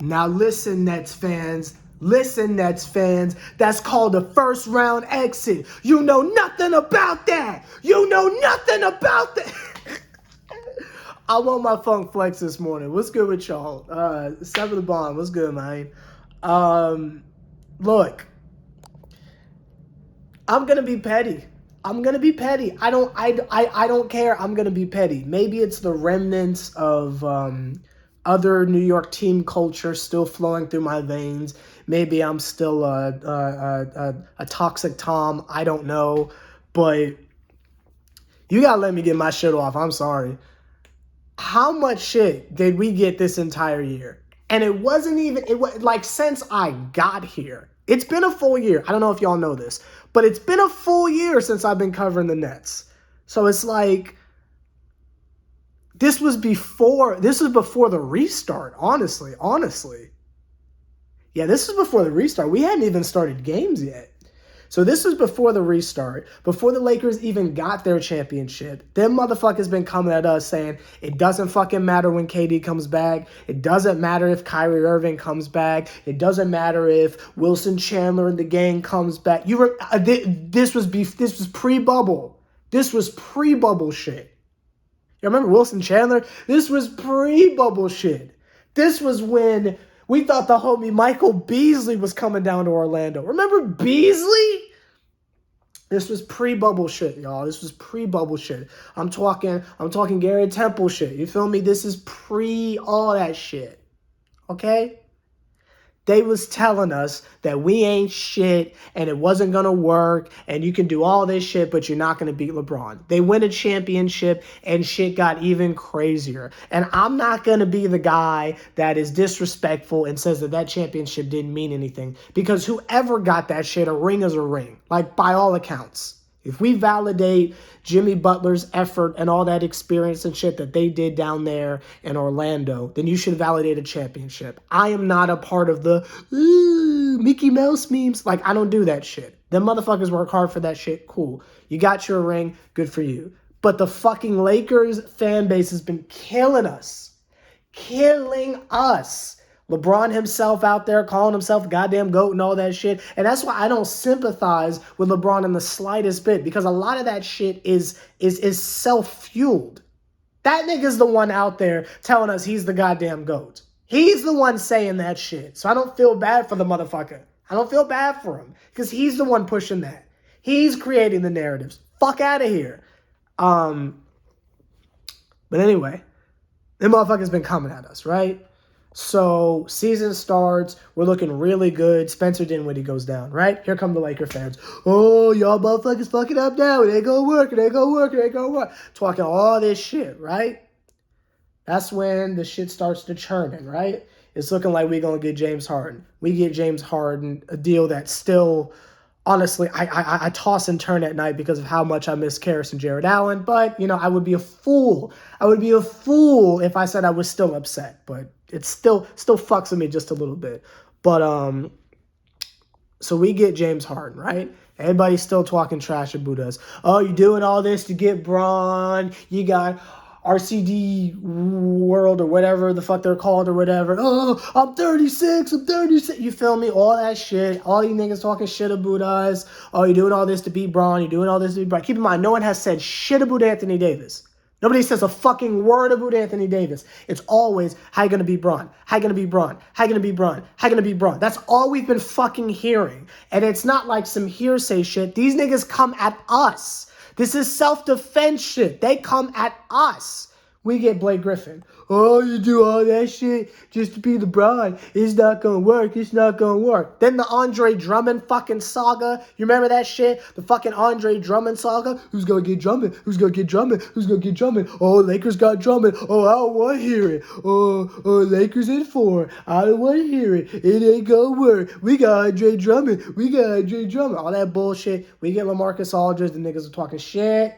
Now listen, Nets fans. Listen, Nets fans. That's called a first round exit. You know nothing about that. You know nothing about that. I want my funk flex this morning. What's good with y'all? Sever the Bond. What's good, man? Look, I'm gonna be petty. I'm gonna be petty. I don't care. I'm gonna be petty. Maybe it's the remnants of other New York team culture still flowing through my veins. Maybe I'm still a toxic Tom. I don't know, but you gotta let me get my shit off. I'm sorry. How much shit did we get this entire year? And it was like since I got here. It's been a full year. I don't know if y'all know this, but it's been a full year since I've been covering the Nets. So it's like, this was before the restart, honestly. Yeah, this is before the restart. We hadn't even started games yet. So this was before the restart, before the Lakers even got their championship. Them motherfuckers been coming at us saying it doesn't fucking matter when KD comes back. It doesn't matter if Kyrie Irving comes back. It doesn't matter if Wilson Chandler and the gang comes back. This was pre-bubble. This was pre-bubble shit. You remember Wilson Chandler? This was pre-bubble shit. This was when we thought the homie Michael Beasley was coming down to Orlando. Remember Beasley? This was pre-bubble shit, y'all. This was pre-bubble shit. I'm talking Gary Temple shit. You feel me? This is pre all that shit. Okay? They was telling us that we ain't shit and it wasn't going to work and you can do all this shit, but you're not going to beat LeBron. They win a championship and shit got even crazier. And I'm not going to be the guy that is disrespectful and says that championship didn't mean anything, because whoever got that shit, a ring is a ring, like by all accounts. If we validate Jimmy Butler's effort and all that experience and shit that they did down there in Orlando, then you should validate a championship. I am not a part of the Mickey Mouse memes. Like, I don't do that shit. Them motherfuckers work hard for that shit. Cool. You got your ring. Good for you. But the fucking Lakers fan base has been killing us. Killing us. LeBron himself out there calling himself a goddamn GOAT and all that shit. And that's why I don't sympathize with LeBron in the slightest bit, because a lot of that shit is self-fueled. That nigga's the one out there telling us he's the goddamn GOAT. He's the one saying that shit. So I don't feel bad for the motherfucker. I don't feel bad for him, because he's the one pushing that. He's creating the narratives. Fuck out of here. But anyway, them motherfuckers been coming at us, right? So season starts, we're looking really good. Spencer Dinwiddie goes down, right? Here come the Laker fans. Oh, y'all motherfuckers fucking up now. It ain't gonna work. Talking all this shit, right? That's when the shit starts to churning, right? It's looking like we're gonna get James Harden. We get James Harden, a deal that still, honestly, I toss and turn at night because of how much I miss Karras and Jared Allen. But, I would be a fool. I would be a fool if I said I was still upset. But it still fucks with me just a little bit. But, so we get James Harden, right? Everybody's still talking trash about us. Oh, you're doing all this to get Braun. You got RCD World or whatever the fuck they're called or whatever. Oh, I'm 36. You feel me? All that shit. All you niggas talking shit about us. Oh, you're doing all this to beat Braun. You're doing all this to beat Braun. Keep in mind, no one has said shit about Anthony Davis. Nobody says a fucking word about Anthony Davis. It's always, how you gonna beat Braun? How you gonna beat Braun? How you gonna beat Braun? How you gonna beat Braun? That's all we've been fucking hearing. And it's not like some hearsay shit. These niggas come at us. This is self-defense shit. They come at us. We get Blake Griffin. Oh, you do all that shit just to be LeBron. It's not going to work. It's not going to work. Then the Andre Drummond fucking saga. You remember that shit? The fucking Andre Drummond saga? Who's going to get Drummond? Who's going to get Drummond? Who's going to get Drummond? Oh, Lakers got Drummond. Oh, I don't want to hear it. Oh, Lakers in 4. I don't want to hear it. It ain't going to work. We got Andre Drummond. All that bullshit. We get LaMarcus Aldridge. The niggas are talking shit.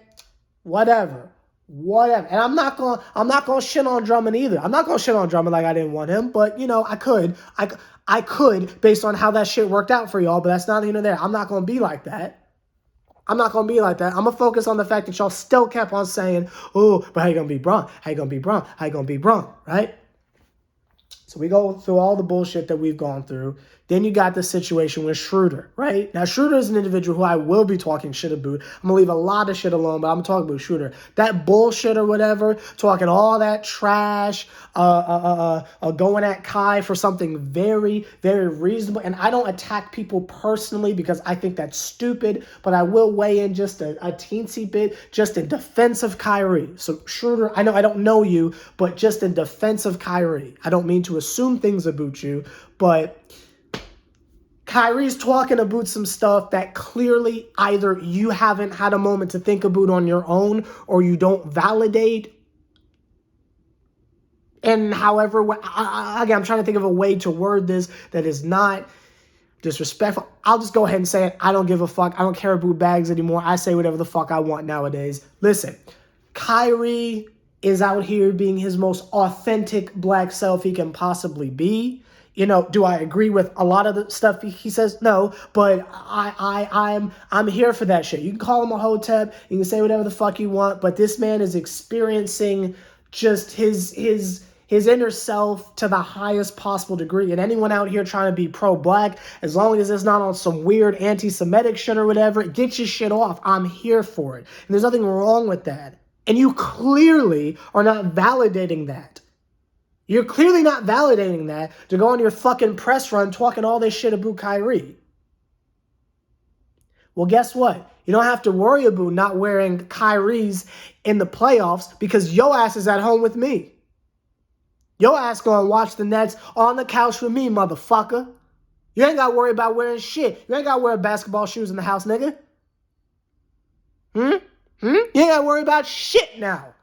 Whatever. And I'm not gonna shit on Drummond either. I'm not gonna shit on Drummond like I didn't want him, but I could based on how that shit worked out for y'all, but that's neither here nor there. I'm not gonna be like that. I'm gonna focus on the fact that y'all still kept on saying, oh, but how you gonna beat Braun? Right? So we go through all the bullshit that we've gone through. Then you got the situation with Schroeder, right? Now, Schroeder is an individual who I will be talking shit about. I'm going to leave a lot of shit alone, but I'm talking about Schroeder. That bullshit or whatever, talking all that trash, going at Kai for something very, very reasonable. And I don't attack people personally because I think that's stupid, but I will weigh in just a teensy bit just in defense of Kyrie. So Schroeder, I know I don't know you, but just in defense of Kyrie. I don't mean to assume things about you, but Kyrie's talking about some stuff that clearly either you haven't had a moment to think about on your own or you don't validate. And however, again, I'm trying to think of a way to word this that is not disrespectful. I'll just go ahead and say it. I don't give a fuck. I don't care about bags anymore. I say whatever the fuck I want nowadays. Listen, Kyrie is out here being his most authentic black self he can possibly be. You know, do I agree with a lot of the stuff he says? No, but I'm here for that shit. You can call him a hotep, you can say whatever the fuck you want, but this man is experiencing just his inner self to the highest possible degree. And anyone out here trying to be pro-black, as long as it's not on some weird anti-Semitic shit or whatever, get your shit off. I'm here for it. And there's nothing wrong with that. And you clearly are not validating that. You're clearly not validating that to go on your fucking press run talking all this shit about Kyrie. Well, guess what? You don't have to worry about not wearing Kyrie's in the playoffs because your ass is at home with me. Your ass gonna watch the Nets on the couch with me, motherfucker. You ain't gotta worry about wearing shit. You ain't gotta wear basketball shoes in the house, nigga. You ain't gotta worry about shit now,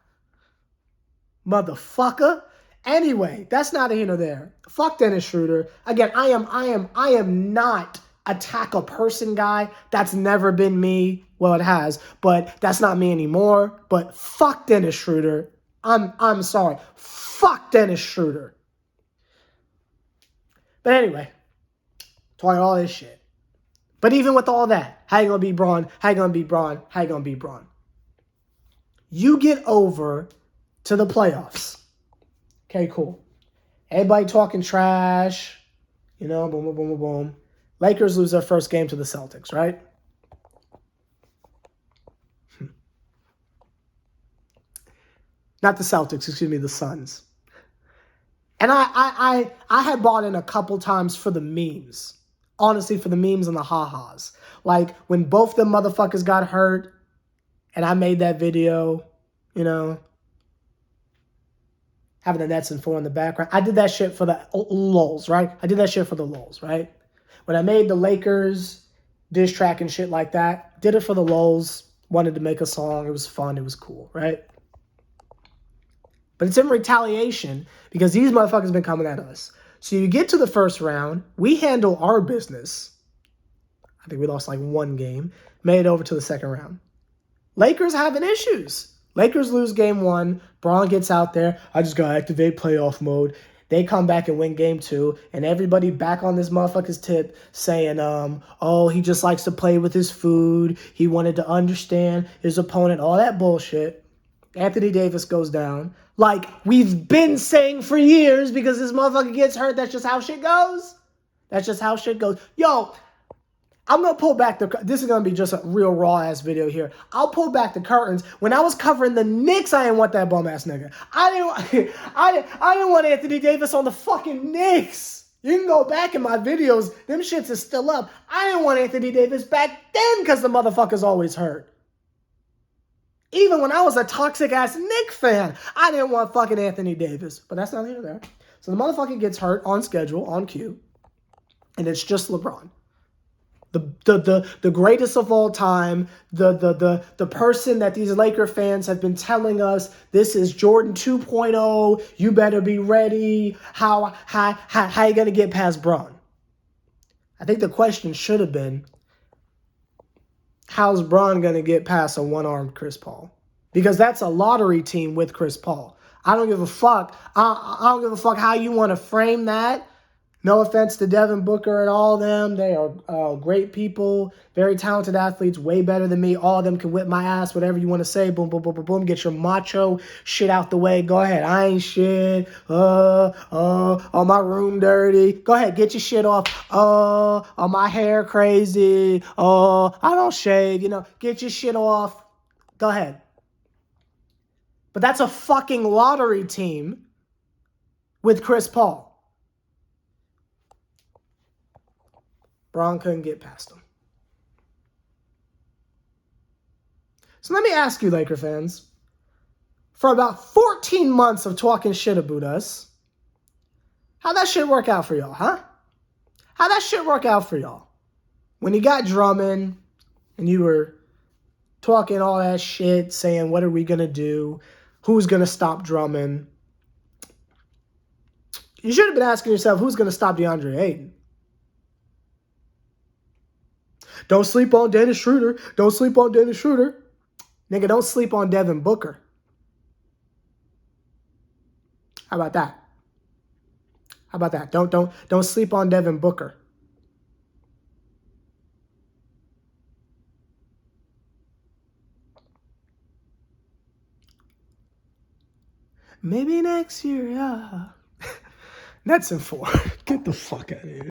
motherfucker. Anyway, that's neither here nor there. Fuck Dennis Schroeder. Again, I am not attack a person guy. That's never been me. Well, it has, but that's not me anymore. But fuck Dennis Schroeder. I'm sorry. Fuck Dennis Schroeder. But anyway, talking all this shit. But even with all that, how you gonna beat Braun? How you gonna beat Braun? How you gonna beat Braun? You get over to the playoffs. Okay, cool. Everybody talking trash. You know, boom, boom, boom, boom, boom. Lakers lose their first game to the Celtics, right? Not the Celtics, excuse me, the Suns. And I had bought in a couple times for the memes. Honestly, for the memes and the ha-has. Like, when both them motherfuckers got hurt, and I made that video, you know, having the Nets and 4 in the background. I did that shit for the lulz, right? I did that shit for the lulz, right? When I made the Lakers diss track and shit like that, did it for the lulz, wanted to make a song. It was fun. It was cool, right? But it's in retaliation because these motherfuckers been coming at us. So you get to the first round. We handle our business. I think we lost like one game. Made it over to the second round. Lakers having issues. Lakers lose game 1. Braun gets out there. I just got to activate playoff mode. They come back and win game 2. And everybody back on this motherfucker's tip saying, oh, he just likes to play with his food. He wanted to understand his opponent. All that bullshit. Anthony Davis goes down. Like we've been saying for years because this motherfucker gets hurt. That's just how shit goes. That's just how shit goes. Yo, I'm going to pull back this is going to be just a real raw-ass video here. I'll pull back the curtains. When I was covering the Knicks, I didn't want that bum-ass nigga. I didn't want Anthony Davis on the fucking Knicks. You can go back in my videos. Them shits is still up. I didn't want Anthony Davis back then because the motherfucker's always hurt. Even when I was a toxic-ass Knicks fan, I didn't want fucking Anthony Davis. But that's not here or there. So the motherfucker gets hurt on schedule, on cue. And it's just LeBron. The greatest of all time, the person that these Laker fans have been telling us, this is Jordan 2.0, you better be ready, how you gonna get past Braun? I think the question should have been, how's Braun gonna get past a one-armed Chris Paul? Because that's a lottery team with Chris Paul. I don't give a fuck. I don't give a fuck how you want to frame that. No offense to Devin Booker and all of them. They are great people, very talented athletes, way better than me. All of them can whip my ass, whatever you want to say. Boom, boom, boom, boom, boom. Get your macho shit out the way. Go ahead. I ain't shit. My room dirty. Go ahead. Get your shit off. My hair crazy. I don't shave. Get your shit off. Go ahead. But that's a fucking lottery team with Chris Paul. Braun couldn't get past him. So let me ask you, Laker fans, for about 14 months of talking shit about us, how'd that shit work out for y'all, huh? How'd that shit work out for y'all? When you got Drummond and you were talking all that shit, saying, what are we going to do? Who's going to stop Drummond? You should have been asking yourself, who's going to stop DeAndre Ayton? Don't sleep on Dennis Schroeder. Don't sleep on Dennis Schroeder. Nigga, don't sleep on Devin Booker. How about that? How about that? Don't sleep on Devin Booker. Maybe next year, yeah. Nets in 4. Get the fuck out of here.